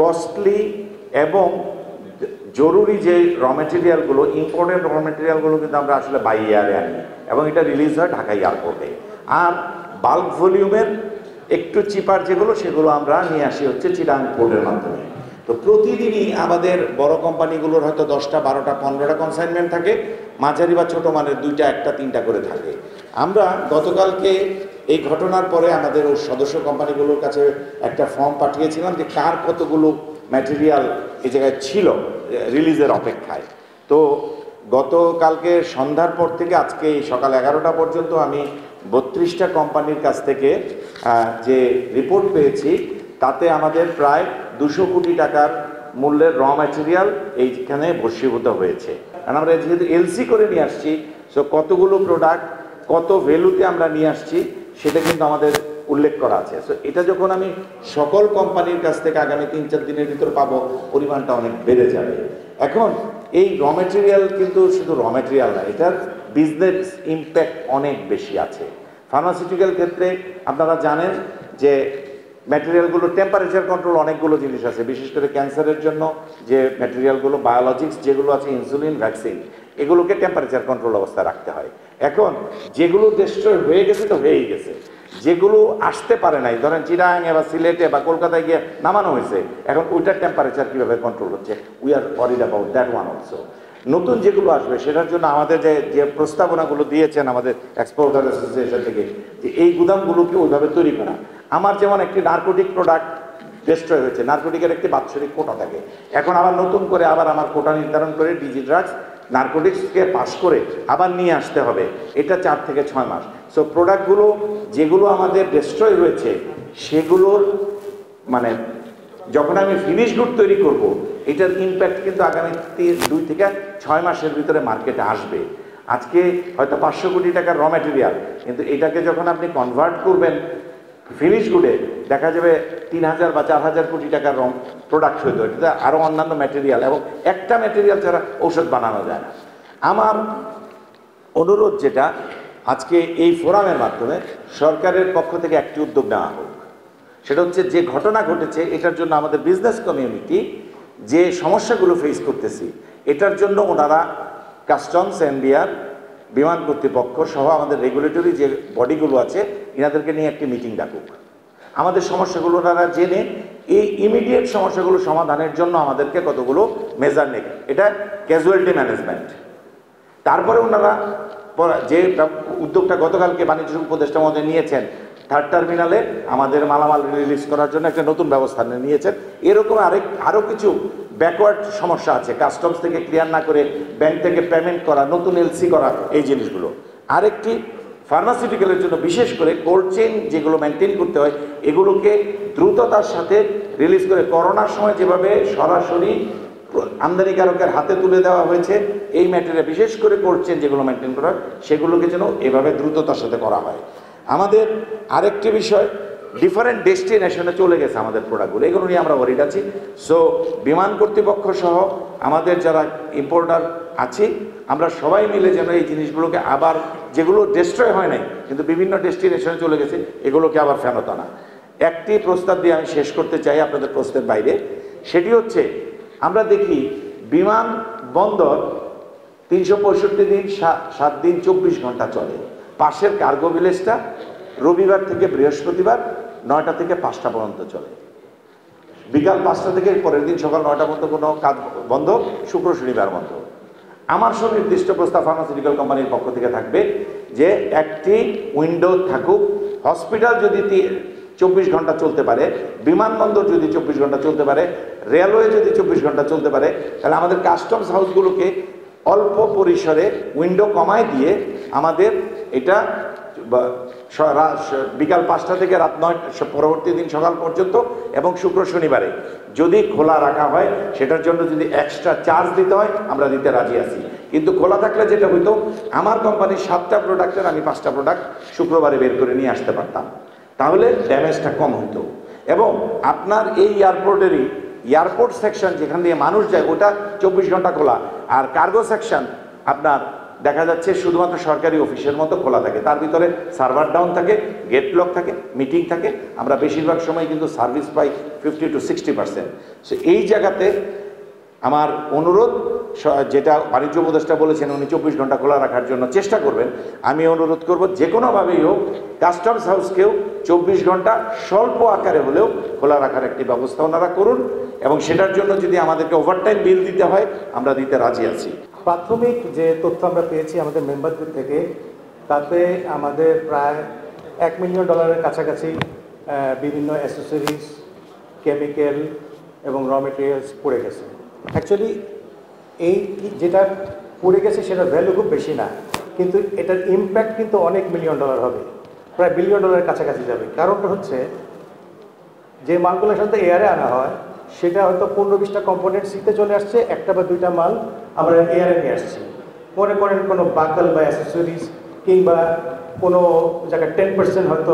Costly এবং জরুরি যে র মেটেরিয়ালগুলো, ইম্পর্টেন্ট র মেটেরিয়ালগুলো কিন্তু আমরা আসলে বাই এয়ারে আনি এবং এটা রিলিজ হয় ঢাকা এয়ারপোর্টে। আর বাল্ক ভলিউমের একটু চিপার যেগুলো সেগুলো আমরা নিয়ে আসি হচ্ছে চিটাগাং পোর্টের মাধ্যমে। তো প্রতিদিনই আমাদের বড় কোম্পানিগুলোর হয়তো 10টা 12টা 15টা কনসাইনমেন্ট থাকে, মাঝারি বা ছোটো মানের 2টা 1টা 3টা করে থাকে। আমরা গতকালকে এই ঘটনার পরে আমাদের ওই সদস্য কোম্পানিগুলোর কাছে একটা ফর্ম পাঠিয়েছিলাম যে কার কতগুলো ম্যাটেরিয়াল এই জায়গায় ছিল রিলিজের অপেক্ষায়। তো গতকালকে সন্ধ্যার পর থেকে আজকে সকাল 11টা পর্যন্ত আমি 32টা কোম্পানির কাছ থেকে যে রিপোর্ট পেয়েছি তাতে আমাদের প্রায় 200 কোটি টাকার মূল্যের র ম্যাটেরিয়াল এইখানে বশীভূত হয়েছে। কারণ আমরা যেহেতু এলসি করে নিয়ে আসছি, সো কতগুলো প্রোডাক্ট কত ভ্যালুতে আমরা নিয়ে আসছি সেটা কিন্তু আমাদের উল্লেখ করা আছে। সো এটা যখন আমি সকল কোম্পানির কাছ থেকে আগামী 3-4 দিনের ভিতর পাবো, পরিমাণটা অনেক বেড়ে যাবে। এখন এই র ম্যাটেরিয়াল কিন্তু শুধু র ম্যাটেরিয়াল না, এটার বিজনেস ইম্প্যাক্ট অনেক বেশি আছে। ফার্মাসিউটিক্যাল ক্ষেত্রে আপনারা জানেন যে ম্যাটেরিয়ালগুলো টেম্পারেচার কন্ট্রোল অনেকগুলো জিনিস আছে, বিশেষ করে ক্যান্সারের জন্য যে ম্যাটেরিয়ালগুলো বায়োলজিক্স যেগুলো আছে, ইনসুলিন, ভ্যাকসিন, এগুলোকে টেম্পারেচার কন্ট্রোল অবস্থায় রাখতে হয়। এখন যেগুলো ডিস্ট্রয় হয়ে গেছে তো হয়েই গেছে, যেগুলো আসতে পারে নাই, ধরেন চিটাগাংয়ে বা সিলেটে বা কলকাতায় গিয়ে নামানো হয়েছে, এখন ওইটার টেম্পারেচার কীভাবে কন্ট্রোল হচ্ছে, we are worried about that one also. নতুন যেগুলো আসবে সেটার জন্য আমাদের যে প্রস্তাবনাগুলো দিয়েছেন আমাদের এক্সপোর্টার অ্যাসোসিয়েশন থেকে, যে এই গুদামগুলোকে ওইভাবে তৈরি করা। আমার যেমন একটি নার্কোটিক প্রোডাক্ট ডিস্ট্রয় হয়েছে, নার্কোটিকের একটি বাৎসরিক কোটা থাকে, এখন আবার নতুন করে আবার আমার কোটা নির্ধারণ করে ডিজি ড্রাগস নার্কোটিক্সকে পাস করে আবার নিয়ে আসতে হবে, এটা 4 থেকে 6 মাস। সো প্রোডাক্টগুলো যেগুলো আমাদের ডিস্ট্রয় হয়েছে সেগুলোর মানে যখন আমি ফিনিশ গুড তৈরি করব, এটার ইম্প্যাক্ট কিন্তু আগামী 2 থেকে 6 মাসের ভিতরে মার্কেটে আসবে। আজকে হয়তো 500 কোটি টাকার র ম্যাটেরিয়াল, কিন্তু এটাকে যখন আপনি কনভার্ট করবেন ফিনিশ গুডে, দেখা যাবে 3000 বা 4000 কোটি টাকার প্রোডাক্ট হইতো। এটা আরও অন্যান্য ম্যাটেরিয়াল, এবং একটা ম্যাটেরিয়াল ছাড়া ঔষধ বানানো যায় না। আমার অনুরোধ যেটা, আজকে এই ফোরামের মাধ্যমে সরকারের পক্ষ থেকে একটি উদ্যোগ নেওয়া হোক, সেটা হচ্ছে যে ঘটনা ঘটেছে এটার জন্য আমাদের বিজনেস কমিউনিটি যে সমস্যাগুলো ফেস করতেছি, এটার জন্য ওনারা কাস্টমস, এনবিআর, বিমান কর্তৃপক্ষ সহ আমাদের রেগুলেটরি যে বডিগুলো আছে এনাদেরকে নিয়ে একটি মিটিং ডাকুক। আমাদের সমস্যাগুলো ওনারা জেনে এই ইমিডিয়েট সমস্যাগুলো সমাধানের জন্য আমাদেরকে কতগুলো মেজার নেই, এটা ক্যাজুয়ালিটি ম্যানেজমেন্ট। তারপরে ওনারা যে উদ্যোগটা গতকালকে বাণিজ্য উপদেষ্টা মহোদয় নিয়েছেন, 3rd টার্মিনালে আমাদের মালামাল রিলিজ করার জন্য একটা নতুন ব্যবস্থা নিয়েছেন। এরকম আরও কিছু ব্যাকওয়ার্ড সমস্যা আছে, কাস্টমস থেকে ক্লিয়ার না করে ব্যাংক থেকে পেমেন্ট করা, নতুন এলসি করা, এই জিনিসগুলো। আরেকটি ফার্মাসিউটিক্যালের জন্য বিশেষ করে কোল্ড চেইন যেগুলো মেনটেন করতে হয়, এগুলোকে দ্রুততার সাথে রিলিজ করে, করোনার সময় যেভাবে সরাসরি আমদানিকারকের হাতে তুলে দেওয়া হয়েছে এই ম্যাটেরিয়াল, বিশেষ করে কোল্ড চেইন যেগুলো মেনটেন করা হয় সেগুলোকে যেন এভাবে দ্রুততার সাথে করা হয়। আমাদের আরেকটি বিষয়, ডিফারেন্ট ডেস্টিনেশনে চলে গেছে আমাদের প্রোডাক্টগুলো, এগুলো নিয়ে আমরা ওয়ারিড আছি। সো বিমান কর্তৃপক্ষ সহ আমাদের যারা ইম্পোর্টার আছি, আমরা সবাই মিলে যেন এই জিনিসগুলোকে আবার, যেগুলো ডিস্ট্রয় হয় নাই কিন্তু বিভিন্ন ডেস্টিনেশনে চলে গেছে, এগুলোকে আবার ফেরত আনা। একটি প্রস্তাব দিয়ে আমি শেষ করতে চাই আপনাদের প্রশ্নের বাইরে, সেটি হচ্ছে আমরা দেখি বিমান বন্দর 365 দিন 7 দিন 24 ঘন্টা চলে। পাশের কার্গো ভিলেজটা রবিবার থেকে বৃহস্পতিবার 9টা থেকে 5টা পর্যন্ত চলে, বিকাল 5টা থেকে পরের দিন সকাল 9টা পর্যন্ত কোনো কাজ বন্ধ, শুক্র শনিবার বন্ধ। আমার সুনির্দিষ্ট প্রস্তাব ফার্মাসিউটিক্যাল কোম্পানির পক্ষ থেকে থাকবে যে একটি উইন্ডো থাকুক, হসপিটাল যদি 24 ঘন্টা চলতে পারে, বিমানবন্দর যদি 24 ঘন্টা চলতে পারে, রেলওয়ে যদি 24 ঘন্টা চলতে পারে, তাহলে আমাদের কাস্টমস হাউসগুলোকে অল্প পরিসরে উইন্ডো কমায় দিয়ে আমাদের এটা বিকাল 5টা থেকে রাত 9টা পরবর্তী দিন সকাল পর্যন্ত এবং শুক্র শনিবারে যদি খোলা রাখা হয়, সেটার জন্য যদি এক্সট্রা চার্জ দিতে হয় আমরা দিতে রাজি আছি। কিন্তু খোলা থাকলে যেটা হইতো, আমার কোম্পানির 7টা প্রোডাক্টের আমি 5টা প্রোডাক্ট শুক্রবারে বের করে নিয়ে আসতে পারতাম, তাহলে ড্যামেজটা কম হতো। এবং আপনার এই এয়ারপোর্ট সেকশন যেখান দিয়ে মানুষ যায় ওটা 24 ঘন্টা খোলা, আর কার্গো সেকশন আপনার দেখা যাচ্ছে শুধুমাত্র সরকারি অফিসের মতো খোলা থাকে, তার ভিতরে সার্ভার ডাউন থাকে, গেট লক থাকে, মিটিং থাকে। আমরা বেশিরভাগ সময় কিন্তু সার্ভিস পাই 50 to 60%। সো এই জায়গাতে আমার অনুরোধ, যেটা বাণিজ্য উপদেষ্টা বলেছেন উনি 24 ঘন্টা খোলা রাখার জন্য চেষ্টা করবেন, আমি অনুরোধ করব যে কোনোভাবেই হোক কাস্টমস হাউসকেও 24 ঘন্টা স্বল্প আকারে হলেও খোলা রাখার একটি ব্যবস্থা ওনারা করুন, এবং সেটার জন্য যদি আমাদেরকে ওভারটাইম বিল দিতে হয় আমরা দিতে রাজি আছি। প্রাথমিক যে তথ্য আমরা পেয়েছি আমাদের মেম্বারদের থেকে, তাতে আমাদের প্রায় $1 মিলিয়ন কাছাকাছি বিভিন্ন অ্যাসেসরিজ, কেমিক্যাল এবং র মেটেরিয়ালস পড়ে গেছে। অ্যাকচুয়ালি এই যেটা পড়ে গেছে সেটার ভ্যালু খুব বেশি না, কিন্তু এটার ইম্প্যাক্ট কিন্তু অনেক $1 মিলিয়ন হবে, প্রায় $1 বিলিয়ন কাছাকাছি যাবে। কারণটা হচ্ছে যে মালগুলোর সাথে এয়ারে আনা হয় সেটা হয়তো 15-20টা কম্পোনেন্ট সিতে চলে আসছে, 1টা বা 2টা মাল আমরা এয়ারে নিয়ে আসছি। মনে করেন কোনো বাকল বা অ্যাসেসরিজ কিংবা কোনো জায়গায় 10% হয়তো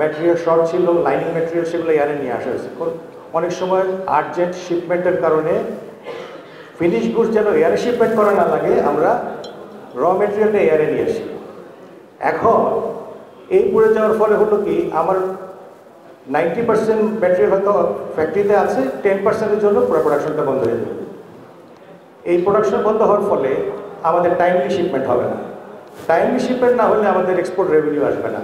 ম্যাটেরিয়াল শর্ট ছিল, লাইনিং ম্যাটেরিয়াল, সেগুলো এয়ারে নিয়ে আসা হয়েছে। অনেক সময় আর্জেন্ট শিপমেন্টের কারণে ফিনিশ গুডস যেন এয়ারে শিপমেন্ট করা না লাগে, আমরা র মেটেরিয়ালটা এয়ারে নিয়ে আসি। এখন এই পড়ে যাওয়ার ফলে হলো কি, আমার 90% ম্যাটেরিয়াল হয়তো ফ্যাক্টরিতে আছে, 10%-এর জন্য পুরো প্রোডাকশনটা বন্ধ হয়ে যাবে। এই প্রোডাকশন বন্ধ হওয়ার ফলে আমাদের টাইমলি শিপমেন্ট হবে না। টাইমলি শিপমেন্ট না হলে আমাদের এক্সপোর্ট রেভিনিউ আসবে না।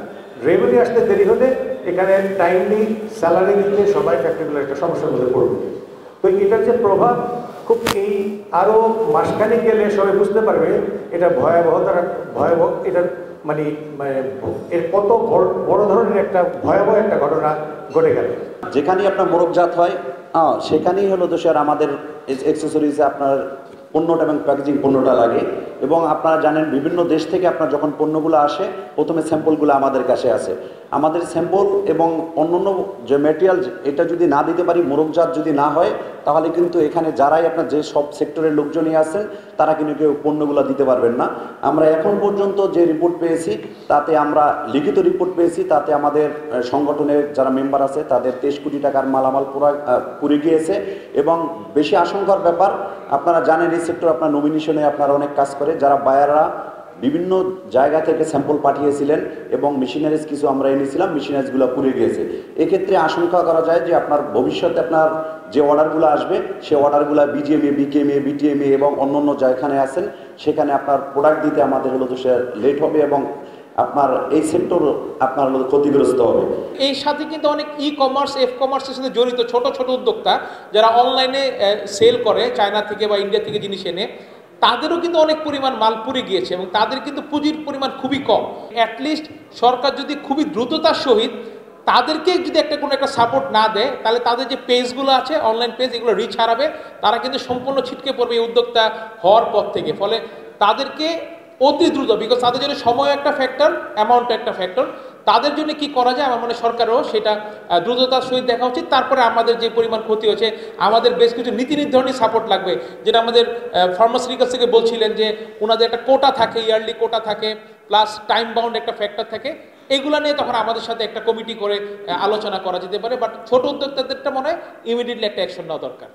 রেভিনিউ আসতে দেরি হলে এখানে টাইমলি স্যালারি দিতে সবাই ফ্যাক্টরিগুলো একটা সমস্যার মধ্যে পড়বে। তো এটার যে প্রভাব খুব এই আরও মাসখানেক গেলে সবাই বুঝতে পারবে এটা ভয়াবহ এটার মানে এর কত বড় ধরনের একটা ভয়াবহ একটা ঘটনা ঘটে গেল। যেখানেই আপনার মোড়কজাত হয় সেখানেই হলো তো স্যার আমাদের অ্যাক্সেসরিজে আপনার পণ্যটা এবং প্যাকেজিং পণ্যটা লাগে। এবং আপনারা জানেন বিভিন্ন দেশ থেকে আপনার যখন পণ্যগুলো আসে প্রথমে স্যাম্পলগুলো আমাদের কাছে আসে। আমাদের স্যাম্পল এবং অন্যান্য যে ম্যাটেরিয়াল এটা যদি না দিতে পারি, মোড়কজাত যদি না হয়, তাহলে কিন্তু এখানে যারাই আপনার যে সব সেক্টরের লোকজনই আছেন তারা কিন্তু কেউ পণ্যগুলো দিতে পারবেন না। আমরা এখন পর্যন্ত যে রিপোর্ট পেয়েছি তাতে আমরা লিখিত রিপোর্ট পেয়েছি, তাতে আমাদের সংগঠনের যারা মেম্বার আছে তাদের 23 কোটি টাকার মালামাল পুড়ে গিয়েছে। এবং বেশি আশঙ্কার ব্যাপার, আপনারা জানেন এই সেক্টর আপনার নমিনেশনে আপনারা অনেক কাজ করে, যারা বায়াররা বিভিন্ন জায়গা থেকে স্যাম্পল পাঠিয়েছিলেন এবং মেশিনারিজ কিছু আমরা এনেছিলাম, মেশিনারিজগুলো পুড়ে গিয়েছে। এক্ষেত্রে আশঙ্কা করা যায় যে আপনার ভবিষ্যতে আপনার যে অর্ডারগুলো আসবে সে অর্ডারগুলো বিজিএমএ, বিকেএমএ, বিটিএমএ এবং অন্যান্য যেখানে আছেন সেখানে আপনার প্রোডাক্ট দিতে আমাদের হলো তো সে লেট হবে এবং আপনার এই সেক্টর আপনার হলো ক্ষতিগ্রস্ত হবে। এই সাথে কিন্তু অনেক ই কমার্স, এফ কমার্সের সাথে জড়িত ছোট ছোট উদ্যোক্তা যারা অনলাইনে সেল করে চায়না থেকে বা ইন্ডিয়া থেকে জিনিস এনে, তাদেরও কিন্তু অনেক পরিমাণ মাল পুড়ে গিয়েছে এবং তাদের কিন্তু পুঁজির পরিমাণ খুবই কম। অ্যাটলিস্ট সরকার যদি খুবই দ্রুততার সহিত তাদেরকে যদি কোনো একটা সাপোর্ট না দেয়, তাহলে তাদের যে পেজগুলো আছে অনলাইন পেজ, এগুলো রিচ হারাবে, তারা কিন্তু সম্পূর্ণ ছিটকে পড়বে এই উদ্যোক্তা হওয়ার পর থেকে। ফলে তাদেরকে অতি দ্রুত, বিকজ তাদের জন্য সময় একটা ফ্যাক্টর, অ্যামাউন্ট একটা ফ্যাক্টর, তাদের জন্য কি করা যায় আমার মনে সরকারও সেটা দ্রুততার সহিত দেখা উচিত। তারপরে আমাদের যে পরিমাণ ক্ষতি হয়েছে আমাদের বেশ কিছু নীতি নির্ধারণী সাপোর্ট লাগবে, যেটা আমাদের ফার্মাসিউটিক্যালস থেকে বলছিলেন যে ওনাদের একটা কোটা থাকে, ইয়ারলি কোটা থাকে, প্লাস টাইম বাউন্ড একটা ফ্যাক্টর থাকে। এগুলো নিয়ে তখন আমাদের সাথে একটা কমিটি করে আলোচনা করা যেতে পারে। বাট ছোট উদ্যোক্তাদেরটা মনে হয় ইমিডিয়েটলি একটা অ্যাকশন নেওয়া দরকার।